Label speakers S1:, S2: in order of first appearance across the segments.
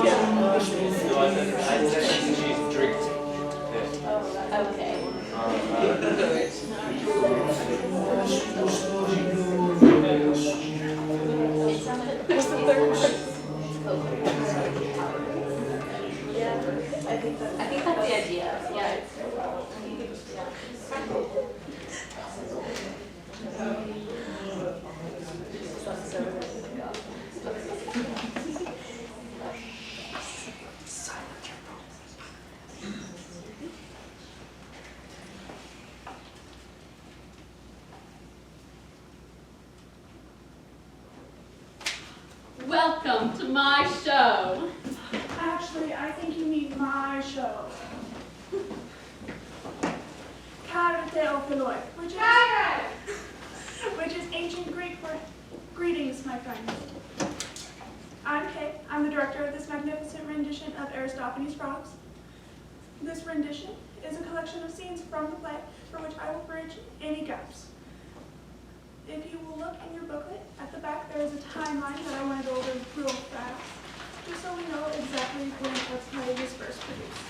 S1: I said she's drinking.
S2: Okay. What's the third one? Yeah, I think that's the idea. Yeah.
S3: Welcome to my show.
S4: Actually, I think you mean my show. Cai Harabedoff, which is ancient Greek for greetings, my friends. I'm Kay. I'm the director of this magnificent rendition of Aristophanes Frogs. This rendition is a collection of scenes from the play for which I will bridge any gaps. If you will look in your booklet, at the back there is a timeline that I want to go over real fast, just so we know exactly when the play was first produced.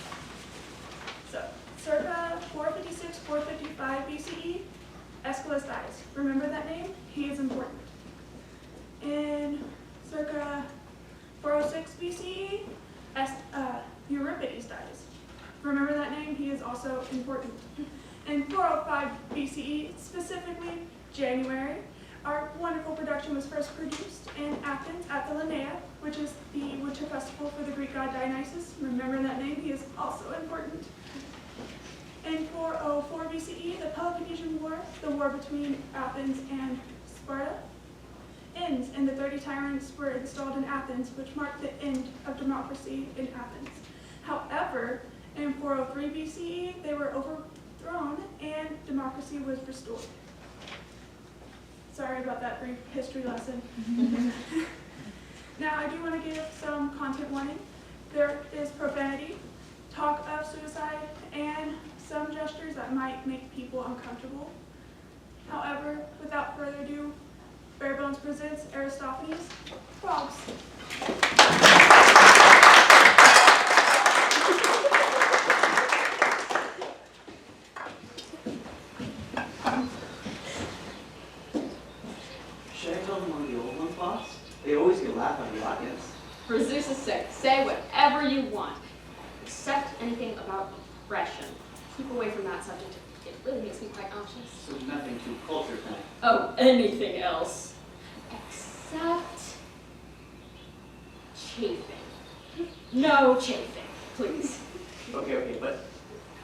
S4: So, circa 456, 455 BCE, Aeschylus dies. Remember that name? He is important. In circa 406 BCE, Euripides dies. Remember that name? He is also important. In 405 BCE, specifically January, our wonderful production was first produced in Athens at the Linnaea, which is the winter festival for the Greek god Dionysus. Remember that name? He is also important. In 404 BCE, the Peloponnesian War, the war between Athens and Sparta, ends, and the 30 tyrants were installed in Athens, which marked the end of democracy in Athens. However, in 403 BCE, they were overthrown and democracy was restored. Sorry about that brief history lesson. Now, I do want to give some content warning. There is profanity, talk of suicide, and some gestures that might make people uncomfortable. However, without further ado, Bare Bones presents Aristophanes Frogs.
S5: Should I tell them one of the old ones, boss? They always get a laugh out of the audience.
S3: For Zeus' sake, say whatever you want, except anything about oppression. Keep away from that subject. It really makes me quite anxious.
S5: So nothing too culture thing.
S3: Oh, anything else. Except chafing. No chafing, please.
S5: Okay, but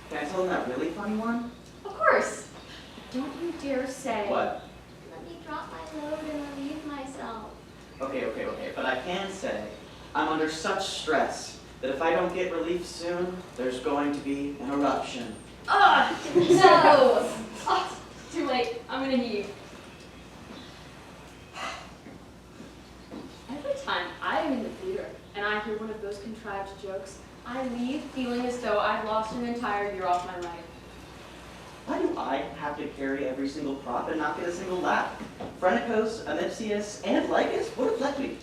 S5: can I tell them that really funny one?
S3: Of course. Don't you dare say,
S5: What?
S3: let me drop my load and relieve myself.
S5: Okay, but I can say I'm under such stress that if I don't get relief soon, there's going to be an eruption.
S3: Ugh, no! Oh, too late. I'm gonna heave. Every time I am in the theater and I hear one of those contrived jokes, I leave feeling as though I've lost an entire year off my life.
S5: Why do I have to carry every single prop and not get a single laugh? Phrenicos, Amipsius, and Lycus would have let me.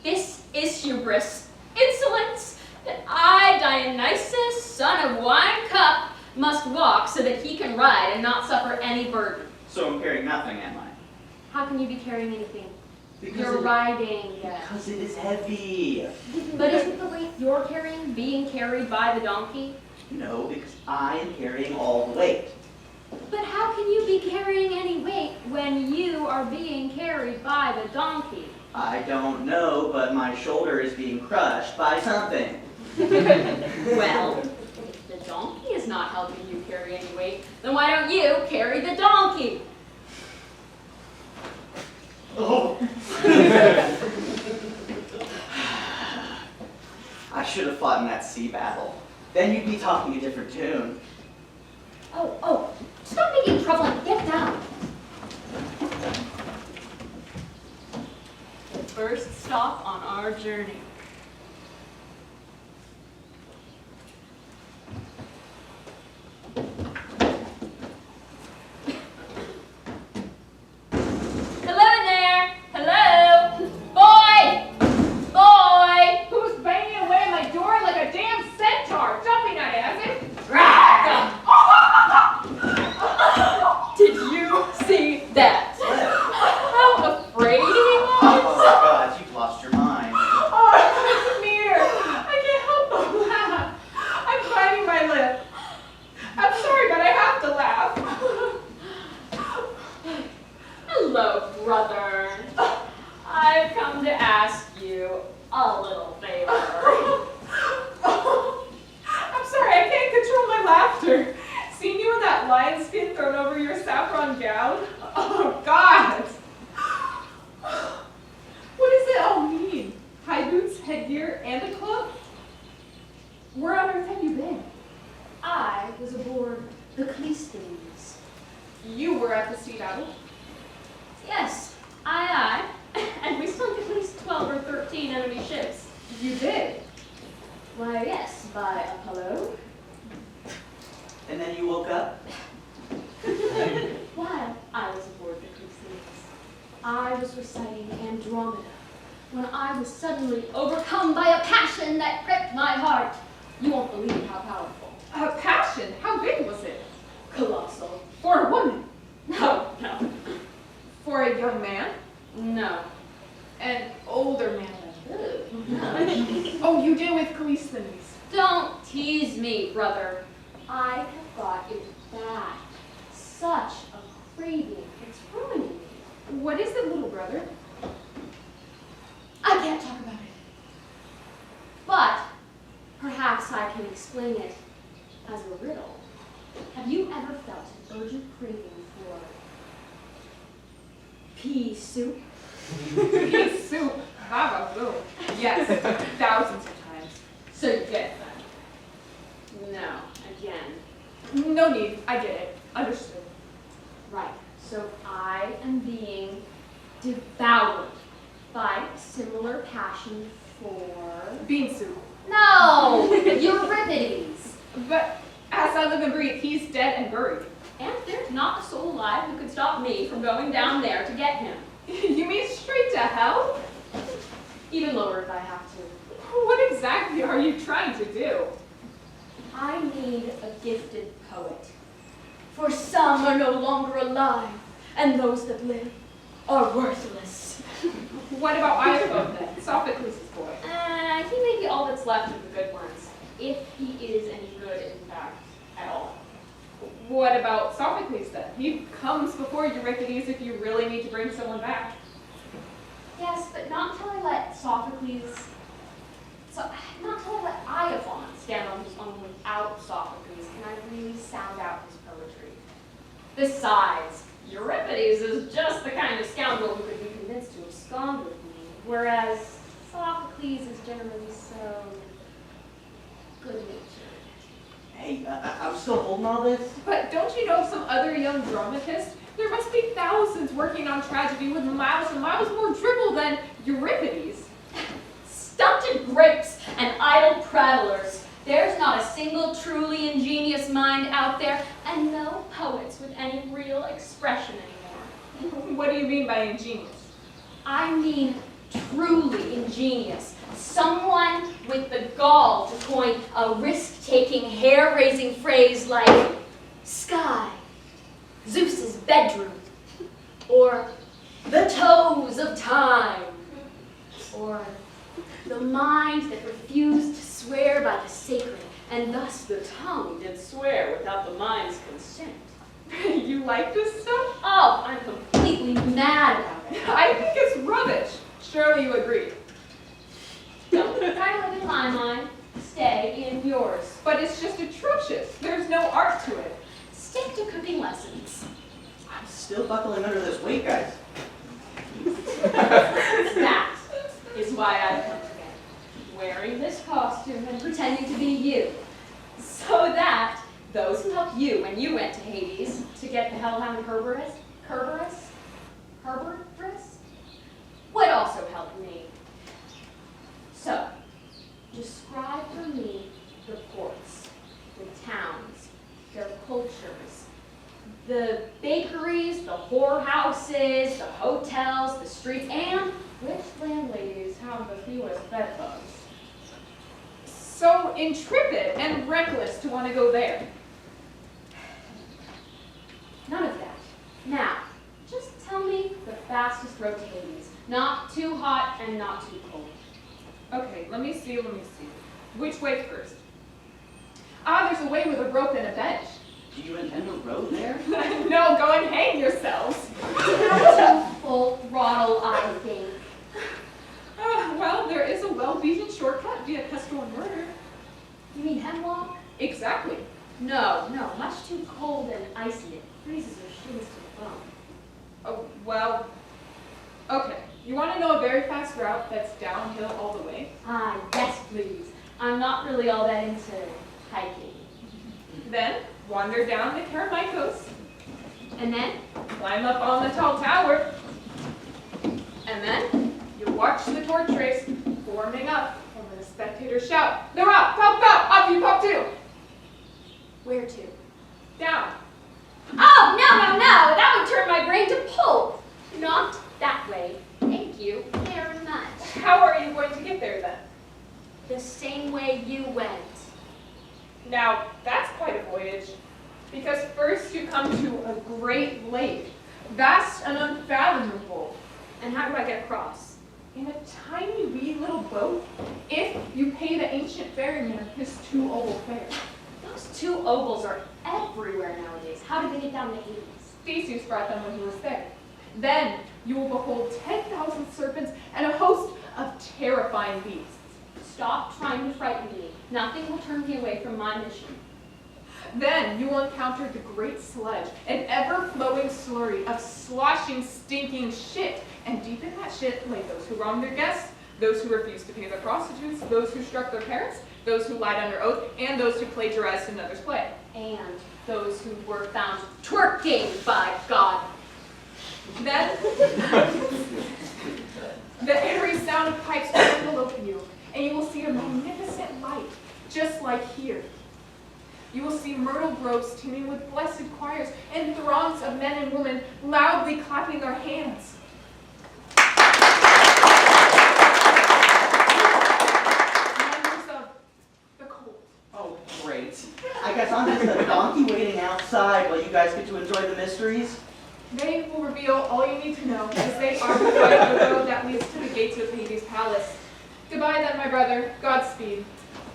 S3: This is hubris, insolence, that I, Dionysus, son of wine cup, must walk so that he can ride and not suffer any burden.
S5: So I'm carrying nothing, am I?
S3: How can you be carrying anything?
S5: Because
S3: You're riding.
S5: Because it is heavy.
S3: But isn't the weight you're carrying being carried by the donkey?
S5: No, because I am carrying all the weight.
S3: But how can you be carrying any weight when you are being carried by the donkey?
S5: I don't know, but my shoulder is being crushed by something.
S3: Well, if the donkey is not helping you carry any weight, then why don't you carry the donkey?
S5: Oh. I should have fought in that sea battle. Then you'd be talking a different tune.
S3: Oh, stop making trouble and get down. The first stop on our journey. Hello in there! Hello! Boy! Boy! Who's banging
S6: Club? Where on earth have you been?
S3: I was aboard the Cleistines.
S6: You were at the Sea Battle?
S3: Yes, aye. And we sunk at least 12 or 13 enemy ships.
S6: You did?
S3: Why, yes, by Apollo.
S5: And then you woke up?
S3: While I was aboard the Cleistines, I was reciting Andromeda when I was suddenly overcome by a passion that gripped my heart. You won't believe how powerful.
S6: A passion? How big was it?
S3: Colossal.
S6: For a woman?
S3: No.
S6: For a young man?
S3: No.
S6: An older man?
S3: No.
S6: Oh, you deal with Cleistines.
S3: Don't tease me, brother. I have got it bad. Such a craving. It's ruining me.
S6: What is it, little brother?
S3: I can't talk about it. But perhaps I can explain it as a riddle. Have you ever felt an urgent craving for pea soup?
S6: Pea soup. Baba boom. Yes, thousands of times.
S3: So you get it then? No, again.
S6: No need. I get it. Understood.
S3: Right. So I am being devoured by a similar passion for...
S6: Bean soup.
S3: No! Euripides!
S6: But as I live and breathe, he's dead and buried.
S3: And there's not a soul alive who could stop me from going down there to get him.
S6: You mean straight to hell?
S3: Even lower if I have to.
S6: What exactly are you trying to do?
S3: I need a gifted poet. For some are no longer alive, and those that live are worthless.
S6: What about either of them? Sophocles' boy.
S3: He may be all that's left of the good ones, if he is any good, in fact, at all.
S6: What about Sophocles then? He comes before Euripides if you really need to bring someone back.
S3: Yes, but not until I let not until I let Iapon stand on his own without Sophocles can I really sound out his poetry. Besides, Euripides is just the kind of scoundrel who could be convinced to abscond with me, whereas Sophocles is generally so good-natured.
S5: Hey, I'm still holding all this?
S6: But don't you know of some other young dramatist? There must be thousands working on tragedy with miles and miles more dribble than Euripides.
S3: Stunted grapes and idle prattlers. There's not a single truly ingenious mind out there, and no poets with any real expression anymore.
S6: What do you mean by ingenious?
S3: I mean truly ingenious. Someone with the gall to coin a risk-taking, hair-raising phrase like sky, Zeus's bedroom, or the toes of time, or the mind that refused to swear by the sacred, and thus the tongue did swear without the mind's consent.
S6: You like this stuff?
S3: Oh, I'm completely mad about it.
S6: I think it's rubbish. Surely you agree.
S3: Don't try to live in my mind. Stay in yours.
S6: But it's just atrocious. There's no art to it.
S3: Stick to cooking lessons.
S5: I'm still buckling under this weight, guys.
S3: That is why I've come today, wearing this costume and pretending to be you, so that those who helped you when you went to Hades to get the hellhound Kerberos would also help me. So, describe for me the ports, the towns, their cultures, the bakeries, the whorehouses, the hotels, the streets, and which landladies have the fewest bedbugs.
S6: So intrepid and reckless to want to go there.
S3: None of that. Now, just tell me the fastest road to Hades. Not too hot and not too cold.
S6: Okay, let me see. Which way first? Ah, there's a way with a rope and a bench.
S5: Do you intend to row there?
S6: No, go and hang yourselves.
S3: Not too full throttle, I think.
S6: Well, there is a well-beaten shortcut via pestle and murder.
S3: You mean hemlock?
S6: Exactly.
S3: No, much too cold and icy. It freezes your shins to the bone.
S6: Oh, well, okay. You want to know a very fast route that's downhill all the way?
S3: Ah, yes, please. I'm not really all that into hiking.
S6: Then wander down the Karamakos,
S3: And then?
S6: climb up on the tall tower, and then you watch the torch race forming up, and when the spectators shout, "They're out! Pop out! Off you pop too!"
S3: Where to?
S6: Down.
S3: Oh, no. That would turn my brain to pulp. Not that way. Thank you very much.
S6: How are you going to get there then?
S3: The same way you went.
S6: Now, that's quite a voyage, because first you come to a great lake, vast and unfathomable,
S3: And how do I get across?
S6: in a tiny wee little boat, if you pay the ancient ferryman his 2 oval fare.
S3: Those 2 ovals are everywhere nowadays. How did they get down to Hades?
S6: Theseus brought them when he was there. Then you will behold 10,000 serpents and a host of terrifying beasts.
S3: Stop trying to frighten me. Nothing will turn me away from my mission.
S6: Then you will encounter the great sledge, an ever-flowing slurry of sloshing, stinking shit. And deep in that shit lay those who wronged their guests, those who refused to pay their prostitutes, those who struck their parents, those who lied under oath, and those who plagiarized another's play.
S3: And those who were found twerking, by God.
S6: Then the airy sound of pipes will envelop you, and you will see a magnificent light, just like here. You will see myrtle groves teeming with blessed choirs and throngs of men and women loudly clapping their hands. Members of the cult.
S5: Oh, great. I guess I'm just a donkey waiting outside while you guys get to enjoy the mysteries.
S6: They will reveal all you need to know as they are providing the road that leads to the gates of Hades' palace. Goodbye then, my brother. Godspeed.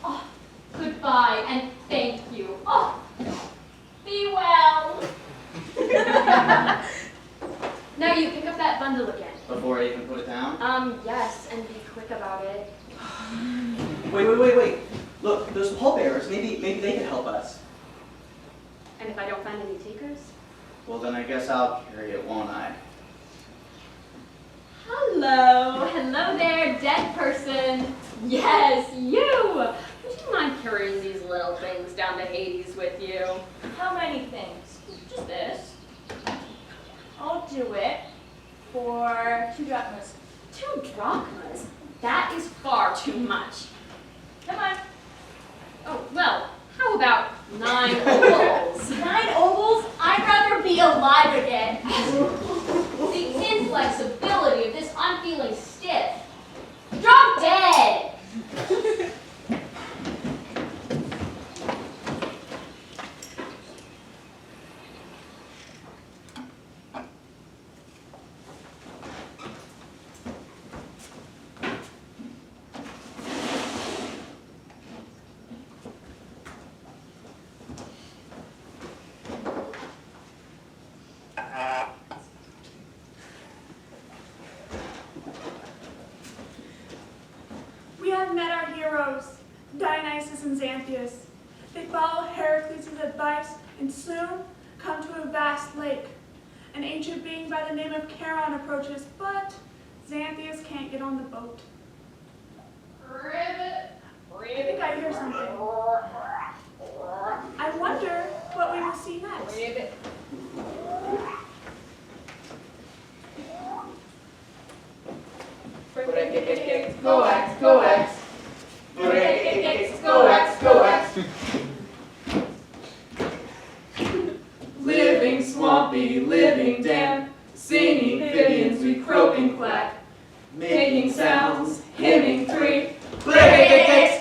S3: Oh, goodbye and thank you. Oh, be well. Now you pick up that bundle again.
S5: Before I even put it down?
S3: Yes, and be quick about it.
S5: Wait. Look, those pallbearers, maybe they can help us.
S3: And if I don't find any takers?
S5: Well, then I guess I'll carry it, won't I?
S3: Hello there, dead person. Yes, you. Would you mind carrying these little things down to Hades with you?
S2: How many things?
S3: Just this.
S2: I'll do it for 2 drachmas.
S3: 2 drachmas? That is far too much.
S2: Come on.
S3: Oh, well, how about 9 ovals?
S2: 9 ovals? I'd rather be alive again.
S3: The inflexibility of this unfeeling stiff. Drop dead!
S4: We have met our heroes, Dionysus and Xanthias. They follow Heracles' advice and soon come to a vast lake. An ancient being by the name of Charon approaches, but Xanthias can't get on the boat.
S6: Ribbit.
S4: I think I hear something. I wonder what we will see next.
S6: Ribbit. Coax. Coax. Living swampy, living damp, singing Vivians we croak and clack, making sounds, hymning three. Coax.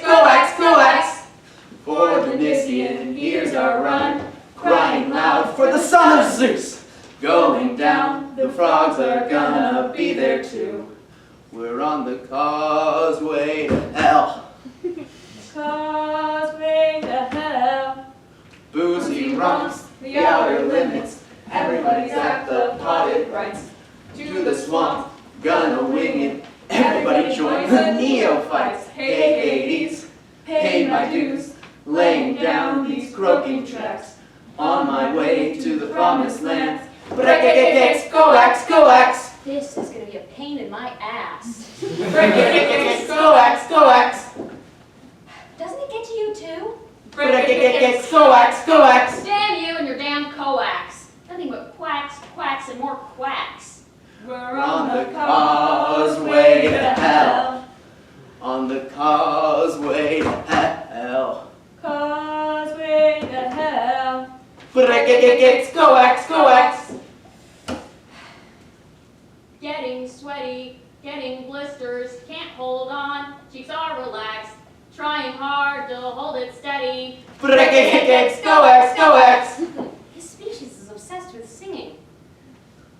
S6: For the Nysian ears are run, crying loud for the son of Zeus. Going down, the frogs are gonna be there too.
S5: We're on the causeway to hell.
S2: Causeway to hell.
S5: Boozy romps,
S6: the outer limits. Everybody's at the potted rites. To the swamp, gonna wing it. Everybody join the neophytes. Hey, Hades, pay my dues. Laying down these croaking tracks. On my way to the promised land. Coax.
S3: This is going to be a pain in my ass.
S5: Coax, coax.
S3: Doesn't it get to you too?
S5: Coax, coax.
S3: Damn you and your damn coax. Nothing but quacks, quacks, and more quacks.
S6: We're
S5: On the causeway to hell. On the causeway to hell.
S2: Causeway to hell.
S5: Coax, coax.
S3: Getting sweaty, getting blisters, can't hold on, cheeks are relaxed, trying hard to hold it steady.
S5: Coax, coax.
S3: His species is obsessed with singing.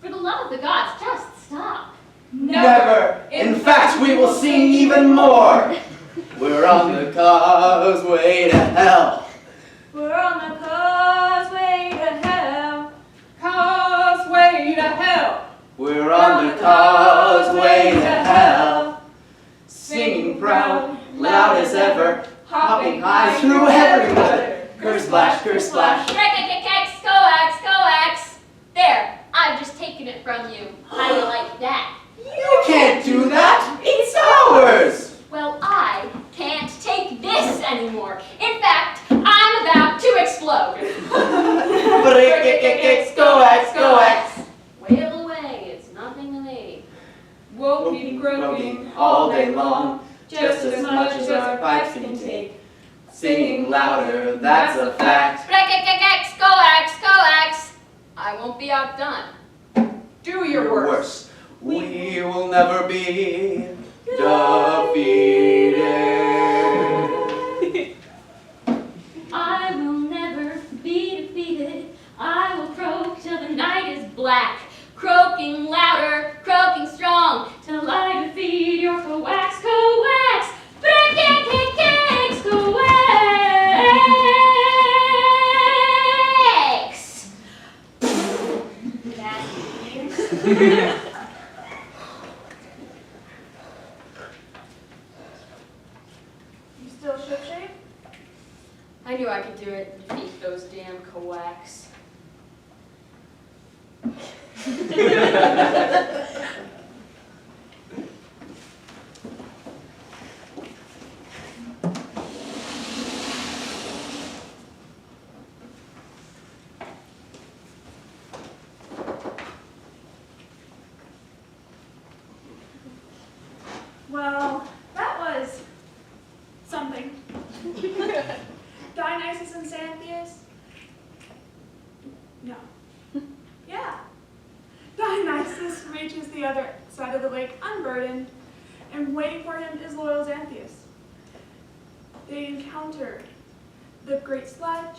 S3: For the love of the gods, just stop.
S5: Never. In fact, we will sing even more. We're on the causeway to hell.
S2: We're on the causeway to hell.
S6: Causeway to hell.
S5: We're on the causeway to hell. Singing proud, loud as ever, hopping high through every weather. Curse splash, curse splash.
S3: Coax, coax. There, I've just taken it from you. How do you like that?
S5: You can't do that. It's ours.
S3: Well, I can't take this anymore. In fact, I'm about to explode.
S5: Coax, coax.
S3: Wail away, it's nothing to me.
S6: We'll keep croaking
S5: all day long,
S6: just as much as our pipes can take.
S5: Singing louder, that's a fact.
S3: Coax. I won't be outdone.
S6: Do your worst.
S5: We will never be defeated.
S3: I will never be defeated. I will croak till the night is black. Croaking louder, croaking strong, till I defeat your coax, coax. Coax.
S4: You still shipshape?
S3: I knew I could do it and defeat those damn coax.
S4: Well, that was something. Dionysus and Xanthias? No. Yeah. Dionysus reaches the other side of the lake unburdened, and waiting for him is loyal Xanthias. They encounter the great sludge,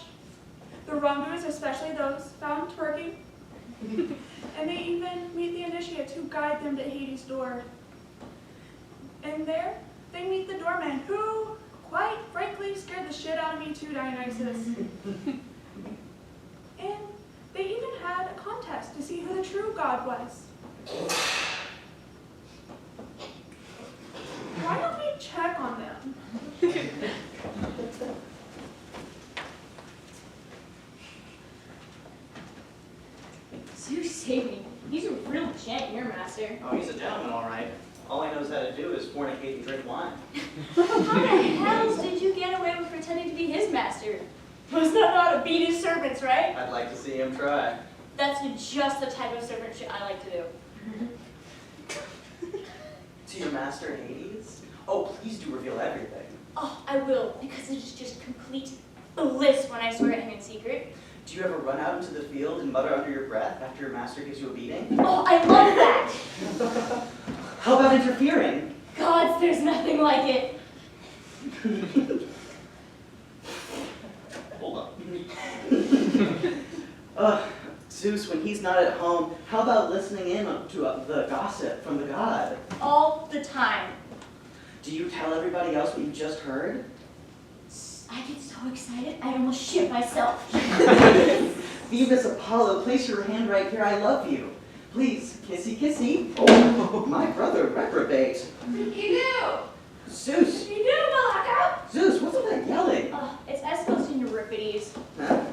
S4: the wrongdoers, especially those found twerking, and they even meet the initiates who guide them to Hades' door. And there, they meet the doorman, who, quite frankly, scared the shit out of me too, Dionysus. And they even had a contest to see who the true god was. Why don't we check on them?
S3: Zeus save me. He's a real gent, your master.
S5: Oh, he's a gentleman, all right. All he knows how to do is fornicate and drink wine.
S3: How the hell did you get away with pretending to be his master? Must not know how to beat his servants, right?
S5: I'd like to see him try.
S3: That's just the type of servant shit I like to do.
S5: To your master Hades? Oh, please do reveal everything.
S3: Oh, I will, because it is just complete bliss when I swear at him in secret.
S5: Do you ever run out into the field and mutter under your breath after your master gives you a beating?
S3: Oh, I love that!
S5: How about interfering?
S3: Gods, there's nothing like it.
S5: Hold on. Zeus, when he's not at home, how about listening in to the gossip from the god?
S3: All the time.
S5: Do you tell everybody else what you just heard?
S3: I get so excited, I almost shit myself.
S5: Phoebus Apollo, place your hand right here. I love you. Please, kissy kissy. Oh, my brother, reprobate.
S3: You do.
S5: Zeus.
S3: You do, Malaka.
S5: Zeus, what's all that yelling?
S3: Oh, it's Aeschylus and Euripides.
S5: Huh?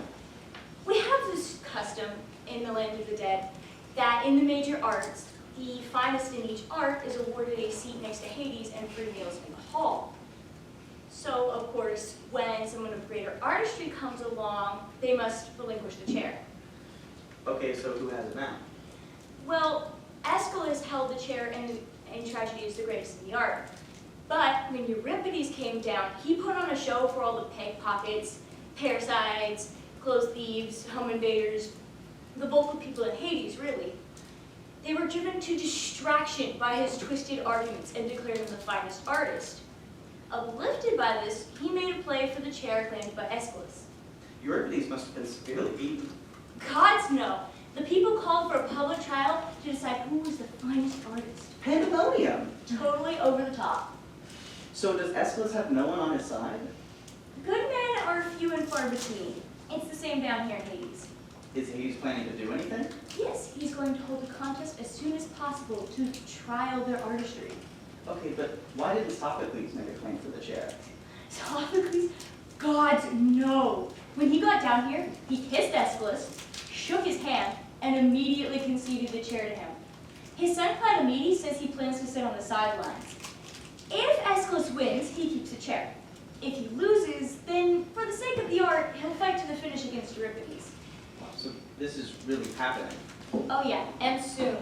S3: We have this custom in the land of the dead that in the major arts, the finest in each art is awarded a seat next to Hades and free meals in the hall. So, of course, when someone of greater artistry comes along, they must relinquish the chair.
S5: Okay, so who has it now?
S3: Well, Aeschylus held the chair in tragedy as the greatest in the art. But when Euripides came down, he put on a show for all the pickpockets, parasites, clothes thieves, home invaders, the bulk of people in Hades, really. They were driven to distraction by his twisted arguments and declared him the finest artist. Uplifted by this, he made a play for the chair claimed by Aeschylus.
S5: Euripides must have been severely beaten.
S3: Gods no! The people called for a public trial to decide who was the finest artist.
S5: Pandemonium!
S3: Totally over the top.
S5: So does Aeschylus have no one on his side?
S3: Good men are few and far between. It's the same down here in Hades.
S5: Is Hades planning to do anything?
S3: Yes, he's going to hold a contest as soon as possible to trial their artistry.
S5: Okay, but why didn't Sophocles make a claim for the chair?
S3: Sophocles? Gods, no. When he got down here, he kissed Aeschylus, shook his hand, and immediately conceded the chair to him. His son Clytomedes says he plans to sit on the sidelines. If Aeschylus wins, he keeps the chair. If he loses, then for the sake of the art, he'll fight to the finish against Euripides.
S5: So this is really happening.
S3: Oh yeah, and soon.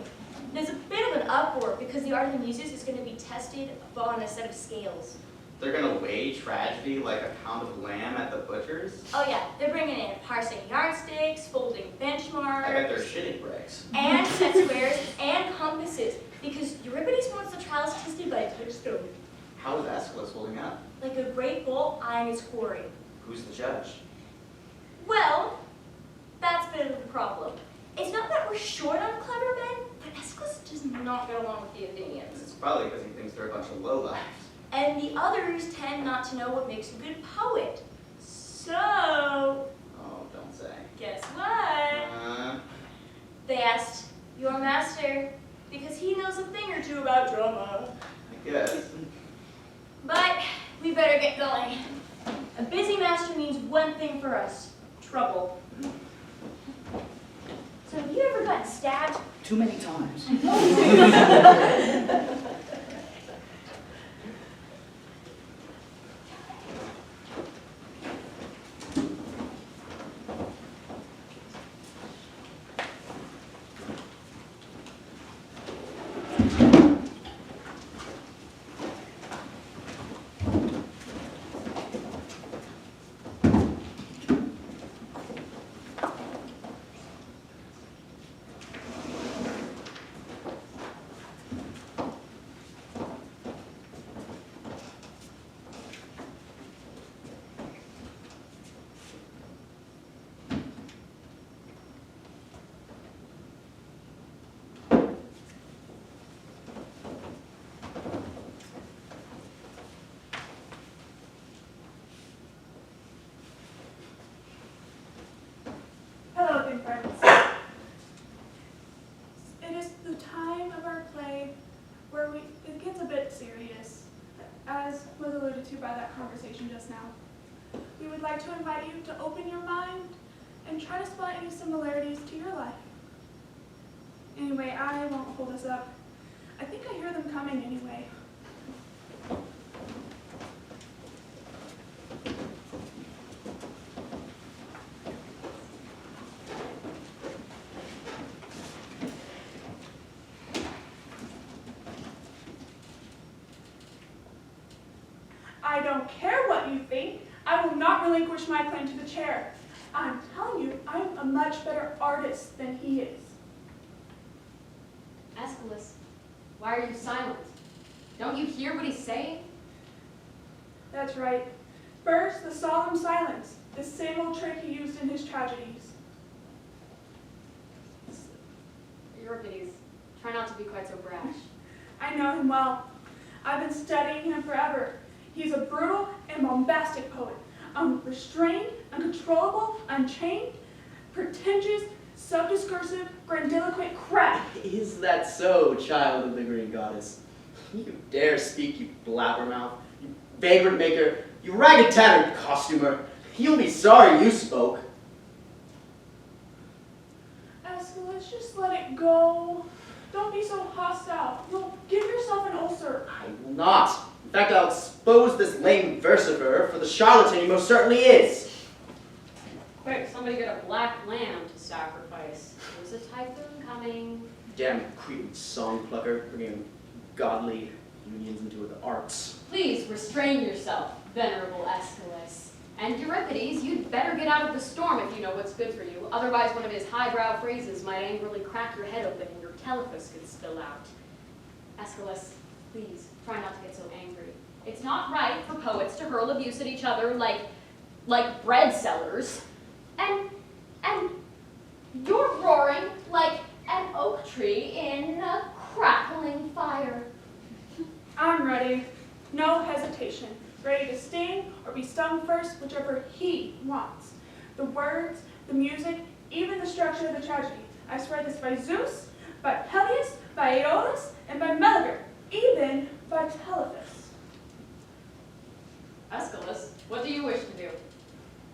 S3: There's a bit of an uproar because the art of the Muses is going to be tested on a set of scales.
S5: They're gonna weigh tragedy like a pound of lamb at the butcher's?
S3: Oh yeah, they're bringing in parsing yardsticks, folding benchmarks.
S5: I bet they're shitting bricks.
S3: And set squares and compasses because Euripides wants the trials tested by a touchstone.
S5: How is Aeschylus holding up?
S3: Like a great bull eyeing his quarry.
S5: Who's the judge?
S3: Well, that's a bit of the problem. It's not that we're short on clever men, but Aeschylus does not get along with the Athenians.
S5: It's probably because he thinks they're a bunch of lowlifes.
S3: And the others tend not to know what makes a good poet. So,
S5: Oh, don't say.
S3: guess what? They asked your master because he knows a thing or two about drama.
S5: I guess.
S3: But we better get going. A busy master means one thing for us: trouble. So have you ever gotten stabbed?
S5: Too many times.
S4: Hello, good friends. It is the time of our play where it gets a bit serious, as was alluded to by that conversation just now. We would like to invite you to open your mind and try to spot any similarities to your life. Anyway, I won't hold us up. I think I hear them coming anyway. I don't care what you think. I will not relinquish my claim to the chair. I'm telling you, I'm a much better artist than he is.
S2: Aeschylus, why are you silent? Don't you hear what he's saying?
S4: That's right. First, the solemn silence, the same old trick he used in his tragedies.
S2: Euripides, try not to be quite so brash.
S4: I know him well. I've been studying him forever. He's a brutal and bombastic poet, unrestrained, uncontrollable, unchained, pretentious, self-discursive, grandiloquent crap.
S5: Is that so, child of the green goddess? You dare speak, you blabbermouth, you vagrant maker, you ragged tattered costumer. You'll be sorry you spoke.
S4: Aeschylus, just let it go. Don't be so hostile. You'll give yourself an ulcer.
S5: I will not. In fact, I'll expose this lame versifier for the charlatan he most certainly is.
S2: Quick, somebody get a black lamb to sacrifice. There's a typhoon coming.
S5: Damn creepy song plucker, bringing godly unions into the arts.
S2: Please restrain yourself, venerable Aeschylus. And Euripides, you'd better get out of the storm if you know what's good for you. Otherwise, one of his highbrow phrases might angrily crack your head open and your telephus could spill out. Aeschylus, please, try not to get so angry. It's not right for poets to hurl abuse at each other like bread sellers. And you're roaring like an oak tree in a crackling fire.
S4: I'm ready. No hesitation. Ready to sting or be stung first, whichever he wants. The words, the music, even the structure of the tragedy. I swear this by Zeus, by Peleus, by Aeolus, and by Meleager, even by Telephus.
S2: Aeschylus, what do you wish to do?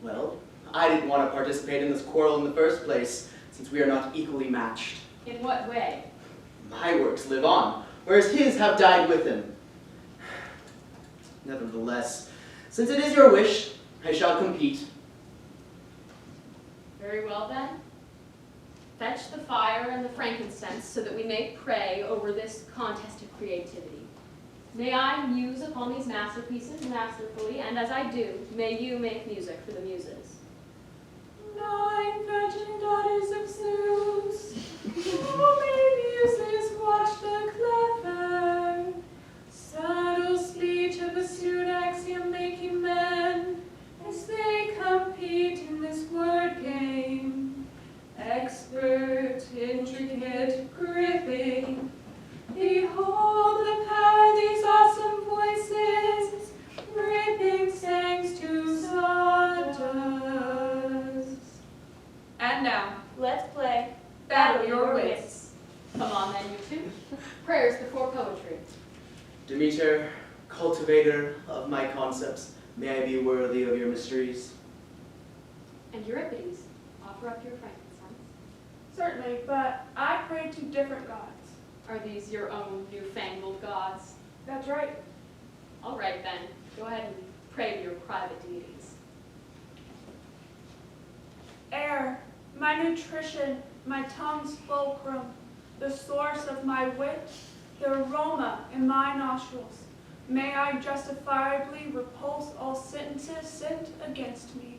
S5: Well, I didn't want to participate in this quarrel in the first place, since we are not equally matched.
S2: In what way?
S5: My works live on, whereas his have died with him. Nevertheless, since it is your wish, I shall compete.
S2: Very well then. Fetch the fire and the frankincense so that we may pray over this contest of creativity. May I muse upon these masterpieces masterfully, and as I do, may you make music for the muses.
S4: 9 virgin daughters of Zeus, who may muses watch the clever, subtle speech of astute axiom-making men, as they compete in this word game, expert, intricate, gripping. Behold the power these awesome voices, ripping sangs to sawdust. And now,
S3: Let's play
S4: battle your wits.
S2: Come on then, you two. Prayers before poetry.
S5: Demeter, cultivator of my concepts, may I be worthy of your mysteries?
S2: And Euripides, offer up your frankincense.
S4: Certainly, but I pray to different gods.
S2: Are these your own newfangled gods?
S4: That's right.
S2: All right then, go ahead and pray to your private deities.
S4: Air, my nutrition, my tongue's fulcrum, the source of my wit, the aroma in my nostrils. May I justifiably repulse all sentences sent against me.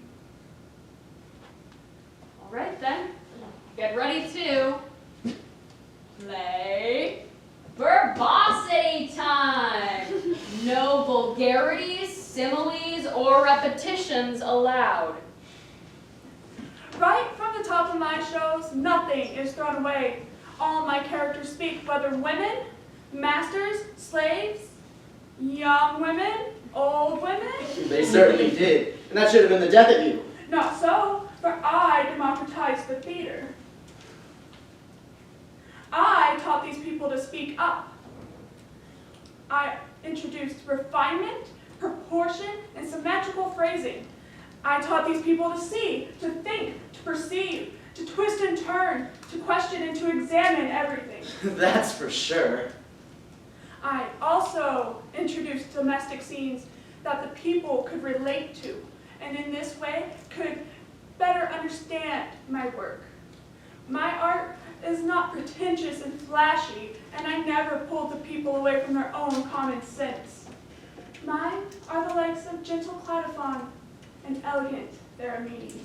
S2: All right then, get ready to play verbosity time. No vulgarities, similes, or repetitions allowed.
S4: Right from the top of my shows, nothing is thrown away. All my characters speak, whether women, masters, slaves, young women, old women.
S5: They certainly did, and that should have been the death of you.
S4: Not so, for I democratized the theater. I taught these people to speak up. I introduced refinement, proportion, and symmetrical phrasing. I taught these people to see, to think, to perceive, to twist and turn, to question and to examine everything.
S5: That's for sure.
S4: I also introduced domestic scenes that the people could relate to, and in this way could better understand my work. My art is not pretentious and flashy, and I never pulled the people away from their own common sense. Mine are the likes of gentle Cleitophon and elegant Theramedes.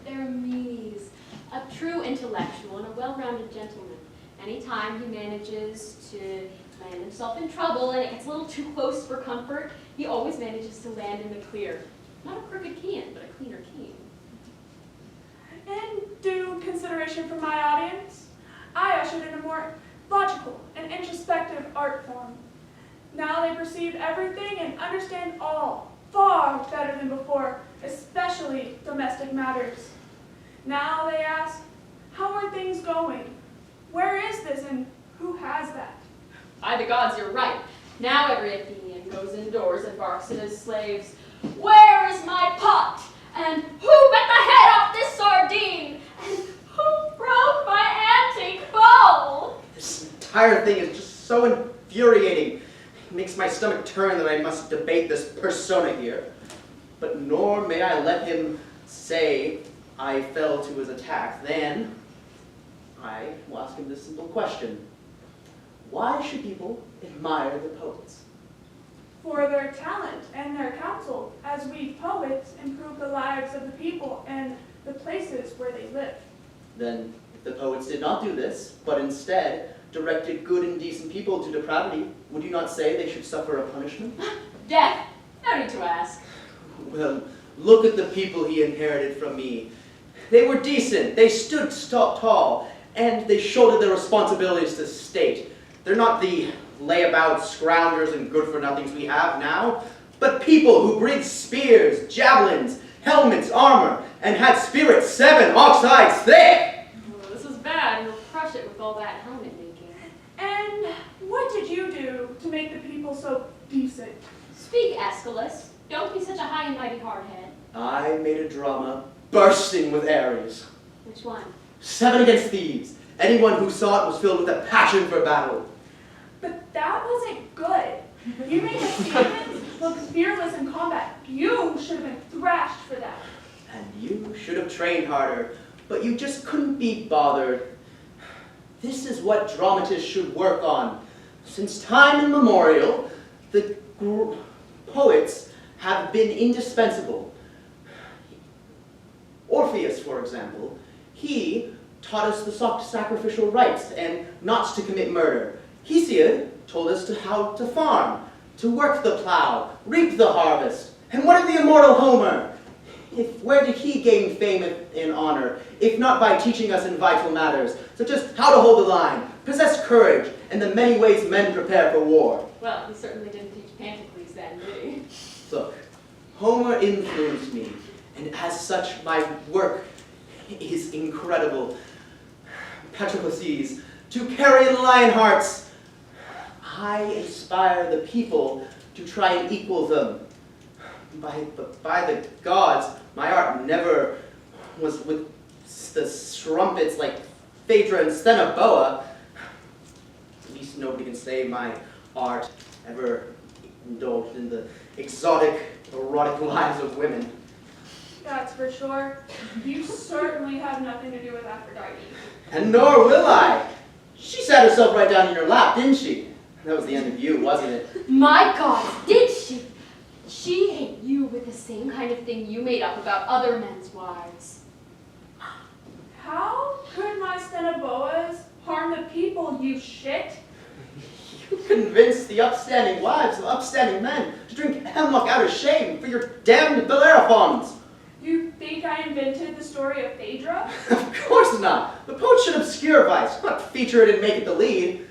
S2: Theramedes, a true intellectual and a well-rounded gentleman. Anytime he manages to land himself in trouble and it gets a little too close for comfort, he always manages to land in the clear. Not a crooked Kean, but a cleaner Kean.
S4: In due consideration for my audience, I ushered in a more logical and introspective art form. Now they perceive everything and understand all far better than before, especially domestic matters. Now they ask, how are things going? Where is this and who has that?
S2: By the gods, you're right. Now every Athenian goes indoors and barks at his slaves, "Where is my pot? And who bit the head off this sardine? And who broke my antique bowl?"
S5: This entire entire thing is just so infuriating. It makes my stomach turn that I must debate this persona here. But nor may I let him say I fell to his attack. Then I will ask him this simple question. Why should people admire the poets?
S4: For their talent and their counsel, as we poets improve the lives of the people and the places where they live.
S5: Then, if the poets did not do this, but instead directed good and decent people to depravity, would you not say they should suffer a punishment?
S2: Death. No need to ask.
S5: Well, look at the people he inherited from me. They were decent, they stood tall, and they shouldered their responsibilities to the state. They're not the layabout scroungers and good-for-nothings we have now, but people who breathed spears, javelins, helmets, armor, and had spirits 7 ox-hides thick!
S2: Well, this is bad. You'll crush it with all that helmet making.
S4: And what did you do to make the people so decent?
S2: Speak, Aeschylus. Don't be such a high and mighty hardhead.
S5: I made a drama bursting with Ares.
S2: Which one?
S5: 7 against Thebes. Anyone who saw it was filled with a passion for battle.
S4: But that wasn't good. You made the Athenians look fearless in combat. You should have been thrashed for that.
S5: And you should have trained harder, but you just couldn't be bothered. This is what dramatists should work on. Since time immemorial, the poets have been indispensable. Orpheus, for example, he taught us the sacrificial rites and not to commit murder. Hesiod told us how to farm, to work the plow, reap the harvest. And what of the immortal Homer? Where did he gain fame and honor, if not by teaching us in vital matters, such as how to hold the line, possess courage, and the many ways men prepare for war?
S2: Well, he certainly didn't teach Panticles then, did he?
S5: Look, Homer influenced me, and as such, my work is incredible. Patroclus, to carry the lion hearts. I inspire the people to try and equal them. By the gods, my art never was with the strumpets like Phaedra and Sthenoboa. At least nobody can say my art ever indulged in the exotic, erotic lives of women.
S4: That's for sure. You certainly have nothing to do with Aphrodite.
S5: And nor will I. She sat herself right down in your lap, didn't she? That was the end of you, wasn't it?
S2: My God, did she? She hit you with the same kind of thing you made up about other men's wives.
S4: How could my Sthenoboas harm the people, you shit?
S5: You convinced the upstanding wives of upstanding men to drink hemlock out of shame for your damned Bellerophons.
S4: You think I invented the story of Phaedra?
S5: Of course not. The poet should obscure vice, not feature it and make it the lead.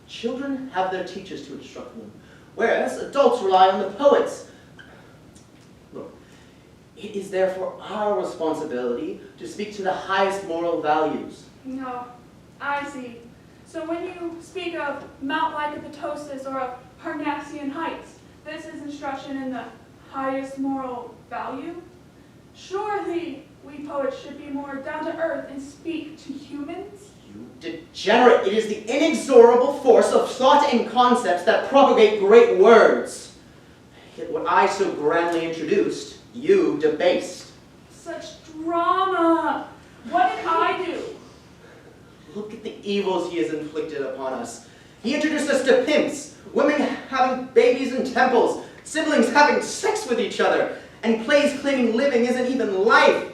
S5: Children have their teachers to instruct them, whereas adults rely on the poets. Look, it is therefore our responsibility to speak to the highest moral values.
S4: No, I see. So when you speak of Mount Lycoptosis or of Parnassian heights, this is instruction in the highest moral value? Surely we poets should be more down to earth and speak to humans?
S5: You degenerate! It is the inexorable force of thought and concepts that propagate great words. Yet what I so grandly introduced, you debased.
S4: Such drama! What did I do?
S5: Look at the evils he has inflicted upon us. He introduced us to pimps, women having babies in temples, siblings having sex with each other, and plays claiming living isn't even life.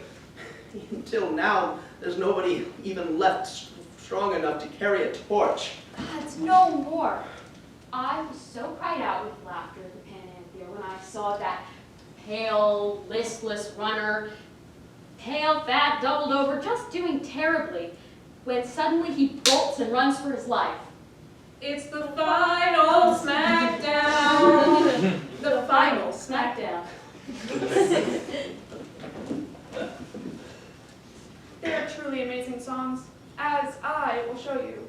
S5: Until now, there's nobody even left strong enough to carry a torch.
S2: Gods, no more. I was so cried out with laughter at the Pananthea when I saw that pale, listless runner, pale, fat, doubled over, just doing terribly, when suddenly he bolts and runs for his life.
S6: It's the final smackdown.
S2: The final smackdown.
S4: They are truly amazing songs, as I will show you.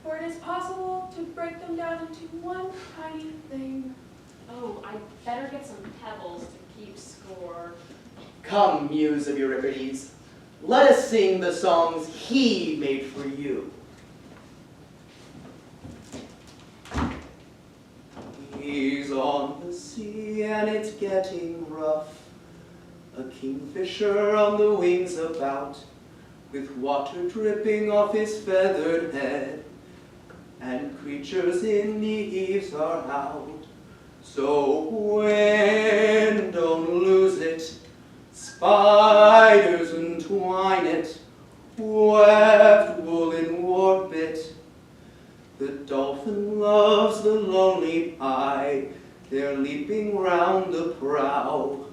S4: For it is possible to break them down into one tiny thing.
S2: Oh, I better get some pebbles to keep score.
S5: Come, muse of Euripides, let us sing the songs he made for you. and it's getting rough. A kingfisher on the wings about, with water dripping off his feathered head, and creatures in the eaves are howled. So wind, don't lose it, spiders entwine it, weft wool in warp it. The dolphin loves the lonely pie, they're leaping round the prow.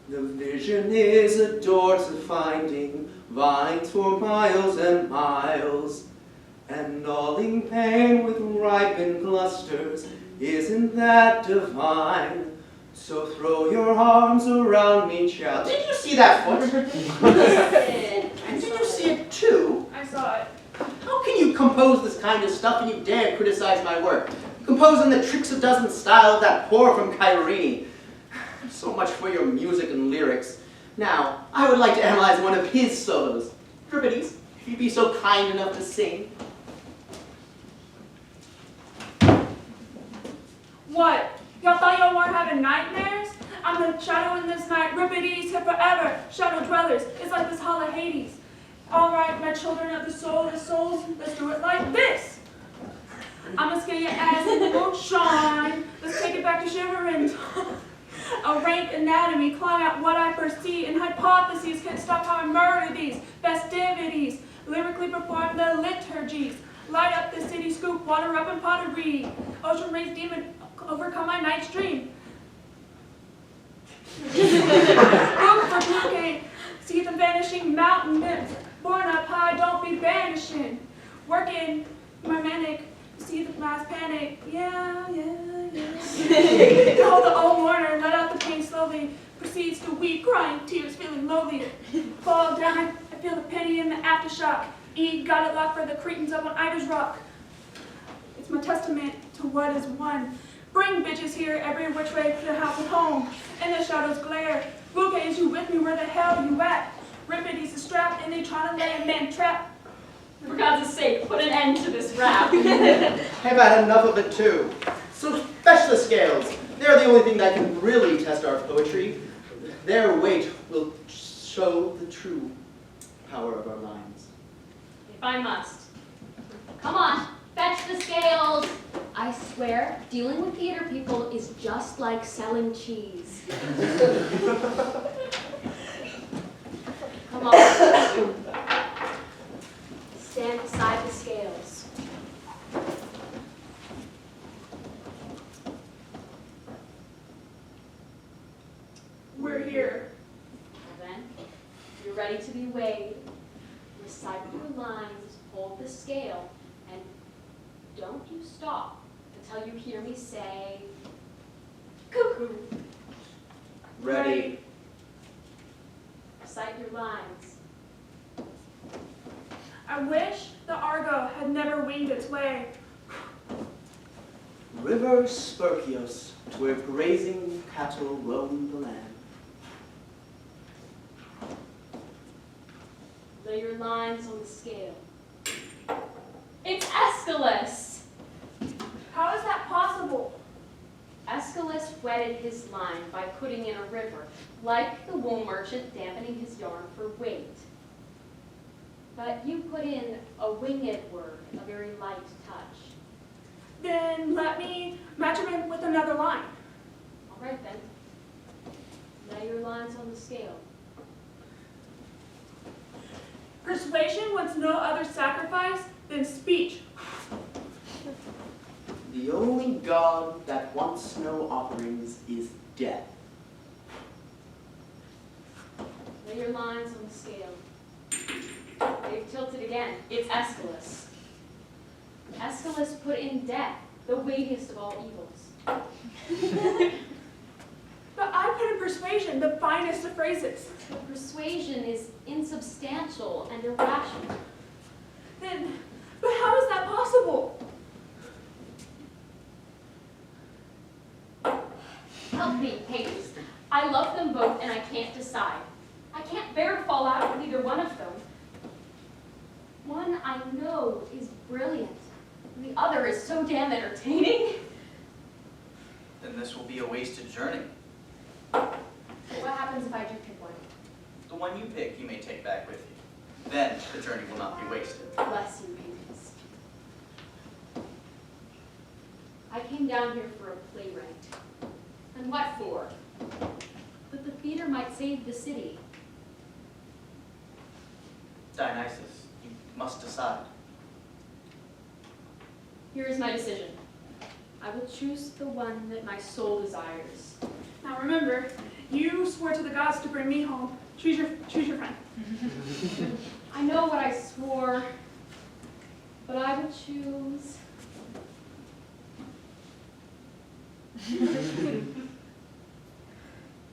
S5: The vision is a door to finding vines for miles and miles, and gnawing pain with ripened clusters, isn't that divine? So throw your arms around me, child. Did you see that foot? And did you see it too?
S4: I saw it.
S5: How can you compose this kind of stuff and you dare criticize my work? Composing the tricks a dozen style of that whore from Cairene. So much for your music and lyrics. Now, I would like to analyze one of his solos. Euripides, if you'd be so kind enough to sing.
S4: What? Y'all thought y'all weren't having nightmares? I'm the shadow in this night. Euripides here forever. Shadow dwellers. It's like this hall of Hades. All right, my children of the souls, let's do it like this. I'ma scare your ass in the moonshine. Let's take it back to shivering. A rank anatomy, climb out what I foresee, and hypotheses can't stop how I murder these festivities. Lyrically perform the liturgies. Light up the city, scoop water up in pottery. Ocean rays demon, overcome my night's dream. Look for bouquet, see the vanishing mountain nymphs. Born up high, don't be vanishing. Working my manic, see the mass panic. Yeah. Call the old mourner, let out the pain slowly. Proceeds to weep, crying tears, feeling lonely. Fall down, I feel the pity in the aftershock. E got it locked for the Cretans up on Ida's rock. It's my testament to what is one. Bring bitches here every which way to the house at home. In the shadows glare. Bouquet, is you with me? Where the hell you at? Euripides is strapped and they trying to lay a man trap.
S2: For God's sake, put an end to this rap.
S5: I've had enough of it too. So specialist scales, they're the only thing that can really test our poetry. Their weight will show the true power of our lines.
S2: If I must. Come on, fetch the scales.
S3: I swear, dealing with theater people is just like selling cheese. Come on. Stand beside the scales.
S4: We're here.
S2: Well then, you're ready to be weighed. Recite your lines, hold the scale, and don't you stop until you hear me say, cuckoo.
S5: Ready.
S2: Recite your lines.
S4: I wish the Argo had never winged its way.
S5: River Sperchios, to where grazing cattle roam the land.
S2: Lay your lines on the scale. It's Aeschylus.
S4: How is that possible?
S2: Aeschylus wetted his line by putting in a river, like the wool merchant dampening his yarn for weight. But you put in a winged word, a very light touch.
S4: Then let me match it in with another line.
S2: All right then. Lay your lines on the scale.
S4: Persuasion wants no other sacrifice than speech.
S5: The only god that wants no offerings is death.
S2: Lay your lines on the scale. They've tilted again. It's Aeschylus. Aeschylus put in death, the weightiest of all evils.
S4: But I put in persuasion, the finest of phrases.
S2: But persuasion is insubstantial and irrational.
S4: Then, but how is that possible?
S2: Help me, Hades. I love them both and I can't decide. I can't bear to fall out with either one of them. One I know is brilliant, and the other is so damn entertaining.
S7: then this will be a wasted journey.
S2: What happens if I do pick one?
S7: The one you pick, you may take back with you. Then the journey will not be wasted.
S2: Bless you, babies. I came down here for a playwright. And what for? That the theater might save the city.
S7: Dionysus, you must decide.
S2: Here is my decision. I will choose the one that my soul desires.
S4: Now remember, you swore to the gods to bring me home. Choose your friend.
S2: I know what I swore, but I will choose.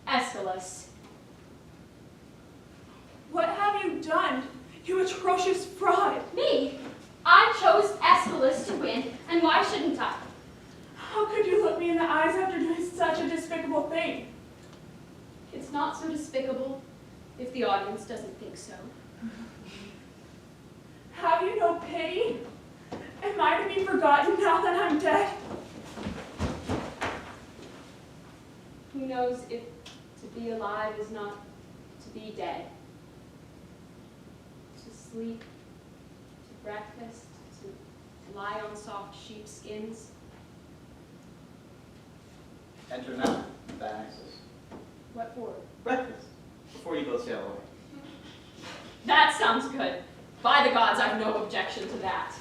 S2: Aeschylus.
S4: What have you done, you atrocious fraud?
S2: Me? I chose Aeschylus to win, and why shouldn't I?
S4: How could you look me in the eyes after doing such a despicable thing?
S2: It's not so despicable if the audience doesn't think so.
S4: Have you no pity? Am I to be forgotten now that I'm dead?
S2: Who knows if to be alive is not to be dead? To sleep, to breakfast, to lie on soft sheepskins.
S7: Enter now, Dionysus.
S2: What for?
S7: Breakfast, before you both sail away.
S2: That sounds good. By the gods, I've no objection to that.